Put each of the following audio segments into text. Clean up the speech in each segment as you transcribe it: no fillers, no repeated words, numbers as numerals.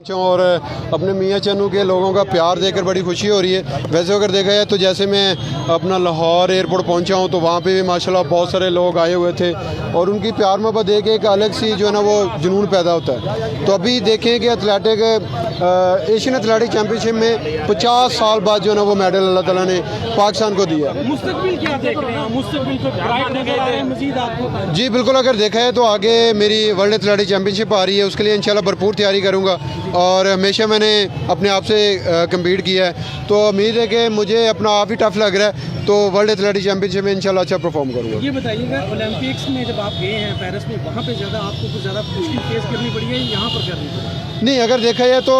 और अपने मियाँ चन्नू के लोगों का प्यार देखकर बड़ी खुशी हो रही है। वैसे अगर देखा जाए तो जैसे मैं अपना लाहौर एयरपोर्ट पहुंचा हूं तो वहां पे भी माशाल्लाह बहुत सारे लोग आए हुए थे और उनकी प्यार मोहब्बत देख के एक अलग सी जो है ना वो जुनून पैदा होता है। तो अभी देखें कि एथलेटिक एशियन एथलेटिक चैम्पियनशिप में 50 साल बाद जो है ना वो मेडल अल्लाह ताला ने पाकिस्तान को दिया। मुस्तकबिल क्या देख रहे हैं? मुस्तकबिल को ब्राइट नजर आ रहा है मजीद आपको? जी बिल्कुल, अगर देखा है तो आगे मेरी वर्ल्ड एथलेटिक चैम्पियनशिप आ रही है, उसके लिए इंशाल्लाह भरपूर तैयारी करूँगा और हमेशा मैंने अपने आप से कम्पीट किया है तो उम्मीद है कि मुझे अपना आप ही टफ लग रहा है तो वर्ल्ड एथलेटिक चैम्पियनशिप में इंशाल्लाह अच्छा परफॉर्म करूँगा। ये बताइएगा, ओलंपिक्स में जब आप गए हैं पेरिस में, वहाँ पे ज़्यादा आपको कुछ ज़्यादा मुश्किल फेस करनी पड़ी है यहाँ पर करनी पड़ी? नहीं, अगर देखा जाए तो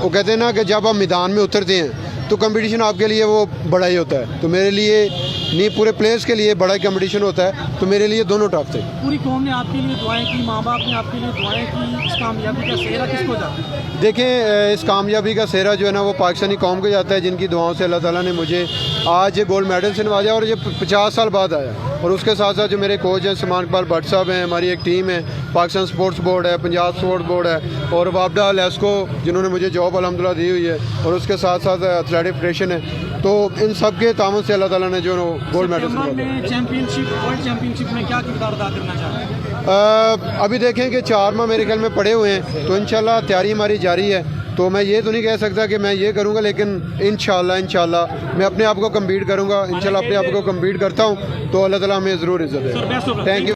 वो कहते हैं ना कि जब आप मैदान में उतरते हैं तो कंपटीशन आपके लिए वो बड़ा ही होता है। तो मेरे लिए नहीं, पूरे प्लेयर्स के लिए बड़ा कंपटीशन होता है, तो मेरे लिए दोनों टफ थे। पूरी कौम ने आपके लिए दुआएं की, माँ बाप ने आपके लिए दुआएं की, इस कामयाबी का सेहरा किसको जाता है? देखें, इस कामयाबी का सेहरा जो है ना वो पाकिस्तानी कौम को जाता है, जिनकी दुआओं से अल्लाह ताला ने मुझे आज गोल्ड मेडल से नवाजा और ये 50 साल बाद आया। और उसके साथ साथ जो मेरे कोच हैं सलमान इकबाल भट्ट साहब हैं, हमारी एक टीम है, पाकिस्तान स्पोर्ट्स बोर्ड है, पंजाब स्पोर्ट्स बोर्ड है और वापडा लेस्को जिन्होंने मुझे जॉब अल्हम्दुलिल्लाह दी हुई है और उसके साथ साथ एथलेटिक फेडरेशन है, तो इन सब के तामन से अल्लाह ताला ने जो gold medal championship world championship में क्या किरदार अदा करना चाहते हैं? अभी देखें कि 4 माह मेरे ख्याल में पड़े हुए हैं तो इंशाल्लाह तैयारी हमारी जारी है। तो मैं ये तो नहीं कह सकता कि मैं ये करूँगा, लेकिन इंशाल्लाह मैं अपने आप को कम्पीट करूँगा। इंशाल्लाह अपने आप को कम्पीट करता हूँ तो अल्लाह ताला हमें ज़रूर इज़्ज़त देगा। Thank you.